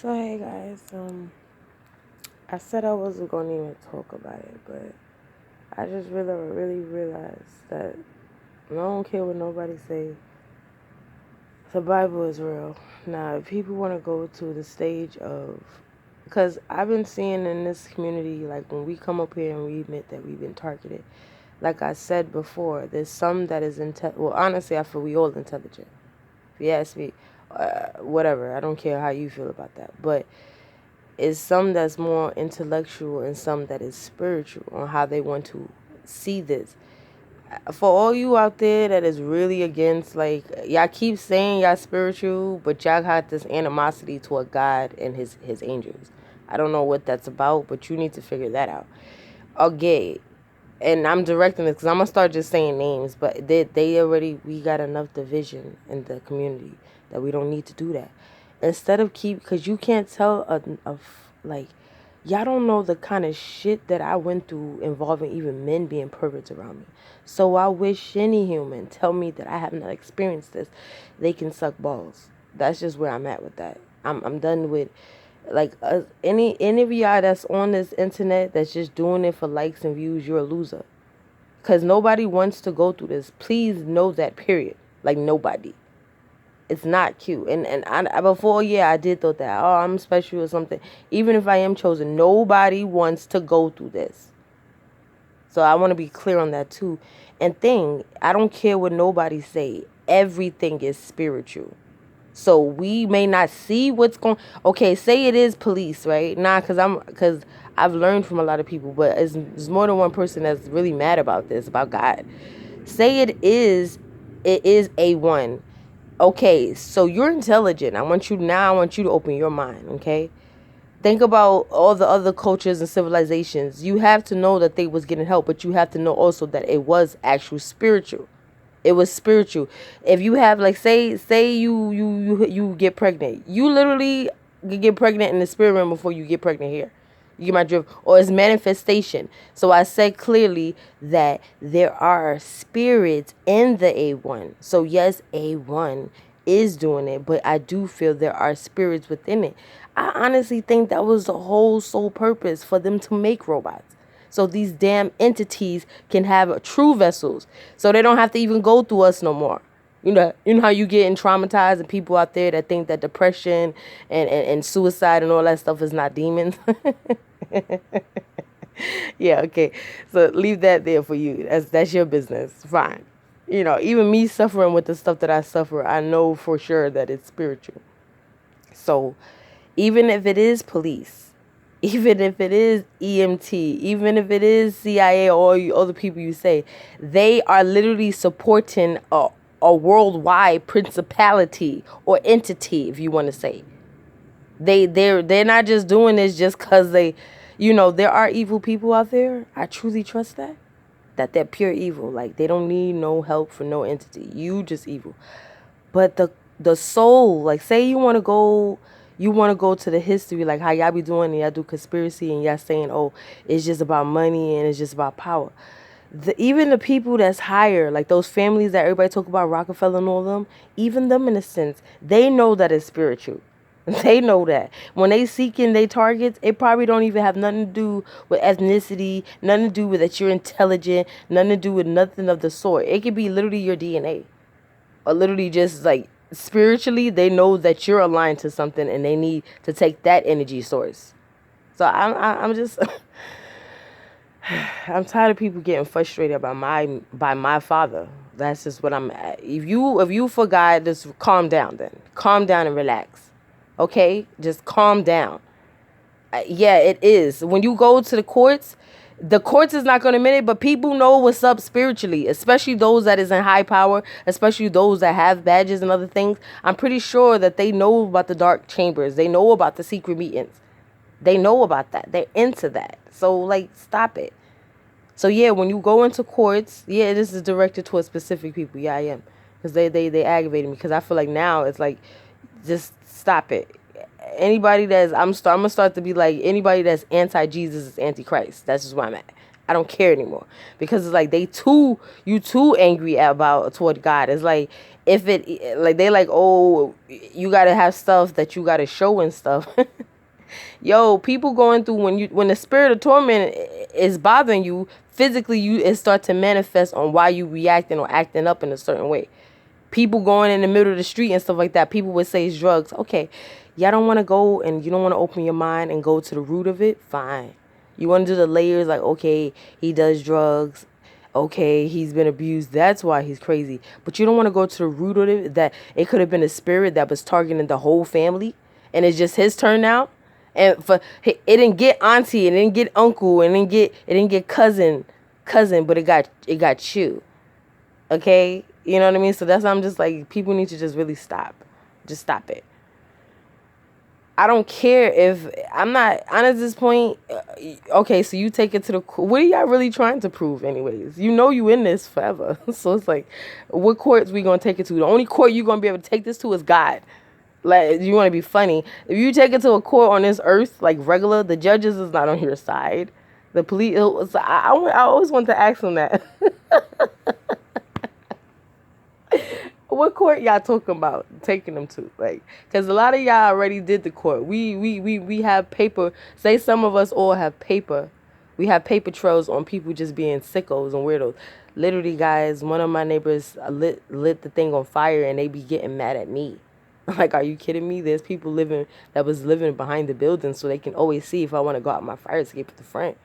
So hey guys, I said I wasn't gonna even talk about it, but I just really realized that I don't care what nobody say. The Bible is real. Now, if people want to go to the stage of, because I've been seeing in this community, like when we come up here and we admit that we've been targeted. Like I said before, there's some that is well, honestly, I feel we all intelligent. If you ask me, whatever, I don't care how you feel about that, but is some that's more intellectual and some that is spiritual on how they want to see this. For all you out there that is really against, like, y'all keep saying y'all spiritual, but y'all got this animosity toward God and his angels. I don't know what that's about, but you need to figure that out. Okay, and I'm directing this because I'm gonna start just saying names, but we got enough division in the community that we don't need to do that. Instead of because you can't tell like, y'all don't know the kind of shit that I went through involving even men being perverts around me. So I wish any human tell me that I have not experienced this, they can suck balls. That's just where I'm at with that. I'm done with, like, any of y'all that's on this internet that's just doing it for likes and views. You're a loser, because nobody wants to go through this. Please know that, period. Like, nobody. It's not cute. And I before, yeah, I did thought that, oh, I'm special or something. Even if I am chosen, nobody wants to go through this. So I want to be clear on that too. And I don't care what nobody say, everything is spiritual. So we may not see what's going. Okay, say it is police, right? Nah, because I've learned from a lot of people, but it's more than one person that's really mad about this, about God. Say it is A1. Okay, so you're intelligent. I want you to open your mind, okay? Think about all the other cultures and civilizations. You have to know that they was getting help, but you have to know also that it was actual spiritual. It was spiritual. If you have, like, say you get pregnant, you literally get pregnant in the spirit realm before you get pregnant here. You get my drift? Or it's manifestation. So I said clearly that there are spirits in the A1. So yes, A1 is doing it, but I do feel there are spirits within it. I honestly think that was the whole sole purpose for them to make robots. So these damn entities can have true vessels. So they don't have to even go through us no more. You know how you getting traumatized, and people out there that think that depression and suicide and all that stuff is not demons. Yeah, okay. So leave that there for you. That's your business. Fine. Even me suffering with the stuff that I suffer, I know for sure that it's spiritual. So even if it is police, even if it is EMT, even if it is CIA, or all you other people you say, they are literally supporting a worldwide principality or entity, if you want to say. They're not just doing this just because there are evil people out there. I truly trust that they're pure evil. Like, they don't need no help from no entity. You just evil. But the soul, like, say you want to go to the history, like how y'all be doing, and y'all do conspiracy, and y'all saying, oh, it's just about money and it's just about power. Even the people that's higher, like those families that everybody talk about, Rockefeller and all of them, even them, in a sense, they know that it's spiritual. They know that when they seeking their targets, it probably don't even have nothing to do with ethnicity, nothing to do with that you're intelligent, nothing to do with nothing of the sort. It could be literally your DNA, or literally just, like, spiritually, they know that you're aligned to something, and they need to take that energy source. So I'm just I'm tired of people getting frustrated by my father. That's just what I'm at. If you forgot, just calm down then. Calm down and relax. Okay? Just calm down. Yeah, it is. When you go to the courts is not going to admit it, but people know what's up spiritually, especially those that is in high power, especially those that have badges and other things. I'm pretty sure that they know about the dark chambers. They know about the secret meetings. They know about that. They're into that. So, like, stop it. So, yeah, when you go into courts, yeah, this is directed towards specific people. Yeah, I am. Because they aggravated me. Because I feel like now it's like, just stop it. Anybody I'm going to start to be like, anybody that's anti-Jesus is anti-Christ. That's just where I'm at. I don't care anymore. Because it's like you too angry about toward God. It's like, if it, like, they like, oh, you gotta have stuff that you gotta show and stuff. Yo, people going through, when the spirit of torment is bothering you physically, it start to manifest on why you reacting or acting up in a certain way. People going in the middle of the street and stuff like that, people would say it's drugs. Okay, y'all don't want to go and you don't want to open your mind and go to the root of it, fine. You want to do the layers, like, okay, he does drugs, okay, he's been abused, that's why he's crazy. But you don't want to go to the root of it, that it could have been a spirit that was targeting the whole family, and it's just his turn now. And it didn't get auntie, it didn't get uncle, it didn't get cousin, but it got you. Okay, you know what I mean? So that's why I'm just like, people need to just really stop. Just stop it. I don't care if I'm not at this point. Okay, so you take it to the, what are y'all really trying to prove anyways? You know you in this forever. So it's like, what courts we gonna take it to? The only court you gonna be able to take this to is God. Like, you want to be funny. If you take it to a court on this earth, like regular, the judges is not on your side. The police, I always want to ask them that. What court y'all talking about taking them to? Like, because a lot of y'all already did the court. We have paper. Say some of us all have paper. We have paper trails on people just being sickos and weirdos. Literally, guys, one of my neighbors lit the thing on fire, and they be getting mad at me. Like, are you kidding me? There's people that was living behind the building, so they can always see if I want to go out my fire escape at the front.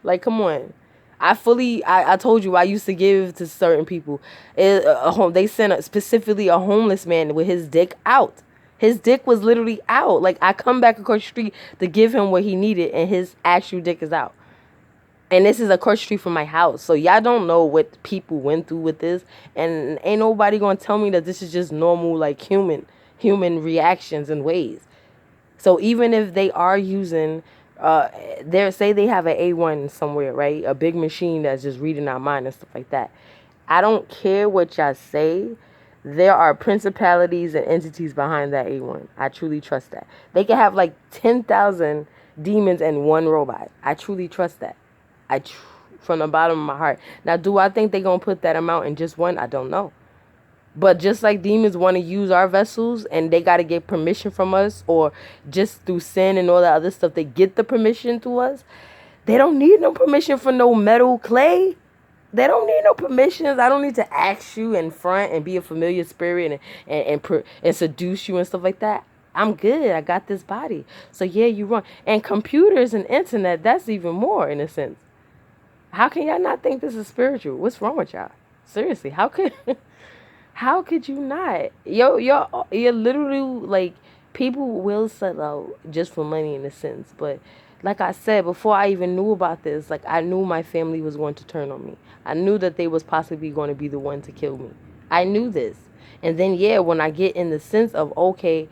Like, come on. I told you I used to give to certain people. They sent specifically a homeless man with his dick out. His dick was literally out. Like, I come back across the street to give him what he needed, and his actual dick is out. And this is across the street from my house. So y'all don't know what people went through with this. And ain't nobody gonna tell me that this is just normal, like, human reactions and ways. So even if they are using, say they have an A1 somewhere, right? A big machine that's just reading our mind and stuff like that. I don't care what y'all say. There are principalities and entities behind that A1. I truly trust that. They can have like 10,000 demons and one robot. I truly trust that. From the bottom of my heart. Now, do I think they're going to put that amount in just one? I don't know. But just like demons want to use our vessels, and they got to get permission from us, or just through sin and all that other stuff, they get the permission to us. They don't need no permission for no metal clay. They don't need no permissions. I don't need to ask you in front and be a familiar spirit and seduce you and stuff like that. I'm good. I got this body. So yeah, you run. And computers and internet, that's even more in a sense. How can y'all not think this is spiritual? What's wrong with y'all? Seriously, how could you not? You're literally, like, people will sell out just for money in a sense. But like I said, before I even knew about this, like, I knew my family was going to turn on me. I knew that they was possibly going to be the one to kill me. I knew this. And then, yeah, when I get in the sense of, okay,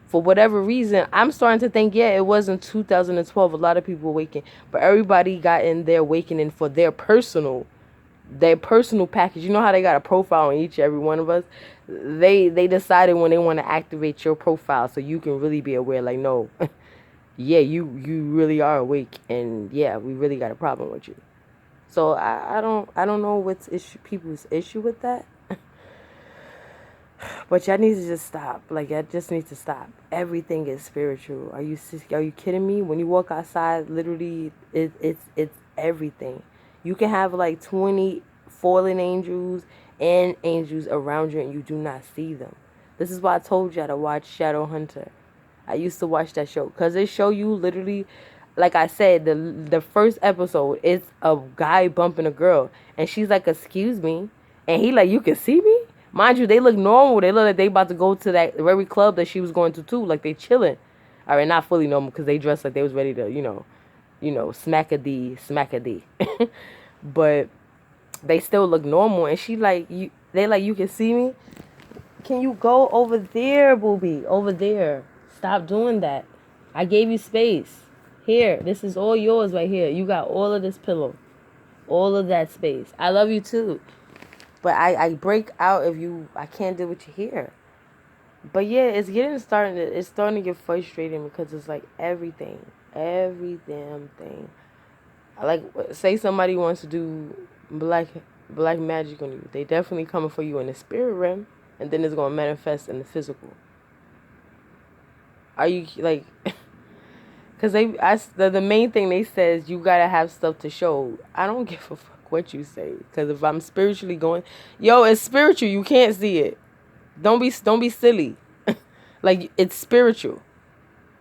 for whatever reason, I'm starting to think, yeah, it wasn't 2012. A lot of people awakened, but everybody got in their awakening for their personal package. You know how they got a profile on each every one of us? They decided when they want to activate your profile so you can really be aware, like, no, yeah, you really are awake, and yeah, we really got a problem with you. So I don't know what's people's issue with that. But y'all need to just stop. Like, y'all just need to stop. Everything is spiritual. Are you kidding me? When you walk outside, literally, it's everything. You can have like 20 fallen angels and angels around you, and you do not see them. This is why I told y'all to watch Shadowhunter. I used to watch that show because they show you literally, like I said, the first episode is a guy bumping a girl, and she's like, "Excuse me," and he like, "You can see me." Mind you, they look normal. They look like they about to go to that very club that she was going to too. Like, they chilling. All right, not fully normal because they dressed like they was ready to, smack a D. But they still look normal. And she like, they like, "You can see me? Can you go over there, booby? Over there. Stop doing that. I gave you space. Here, this is all yours right here. You got all of this pillow. All of that space. I love you too. But I break out if I can't deal with you here." But yeah, it's starting to get frustrating because it's like every damn thing. like, say somebody wants to do black magic on you. They definitely coming for you in the spirit realm, and then it's gonna manifest in the physical. Are you like? Because the main thing they say is you gotta have stuff to show. I don't give a fuck what you say. Because if I'm spiritually going, yo, it's spiritual. You can't see it. Don't be silly. Like, it's spiritual.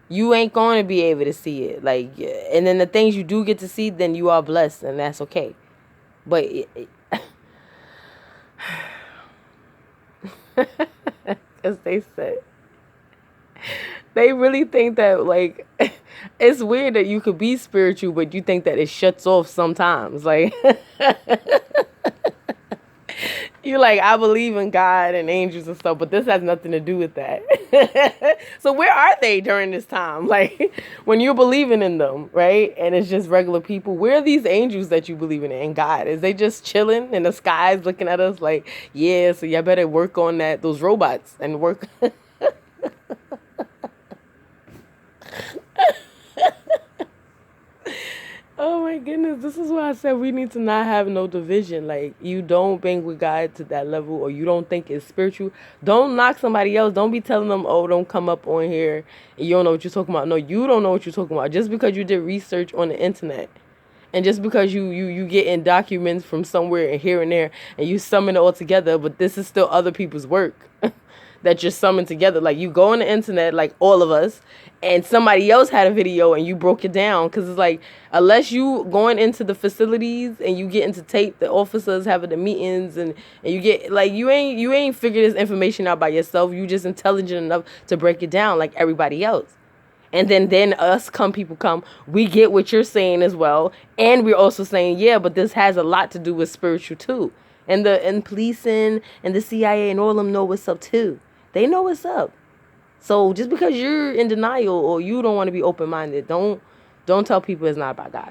You ain't going to be able to see it. Like, and then the things you do get to see, then you are blessed, and that's okay. But as they said, they really think that, like, it's weird that you could be spiritual, but you think that it shuts off sometimes. Like, you're like, I believe in God and angels and stuff, but this has nothing to do with that. So where are they during this time? Like, when you're believing in them, right? And it's just regular people. Where are these angels that you believe in and God? Is they just chilling in the skies looking at us like, yeah, so y'all better work on those robots and work. Oh my goodness, this is why I said we need to not have no division. Like, you don't bang with God to that level, or you don't think it's spiritual. Don't knock somebody else. Don't be telling them, oh, don't come up on here and you don't know what you're talking about. No, you don't know what you're talking about. Just because you did research on the internet, and just because you get in documents from somewhere and here and there, and you summon it all together, but this is still other people's work. That you're summoned together. Like, you go on the internet, like all of us, and somebody else had a video and you broke it down. Because it's like, unless you going into the facilities and you getting to tape the officers having the meetings, and you get, like, you ain't figured this information out by yourself. You just intelligent enough to break it down like everybody else. And then people come, we get what you're saying as well. And we're also saying, yeah, but this has a lot to do with spiritual too. And policing and the CIA and all of them know what's up too. They know what's up. So just because you're in denial or you don't want to be open-minded, don't tell people it's not about God.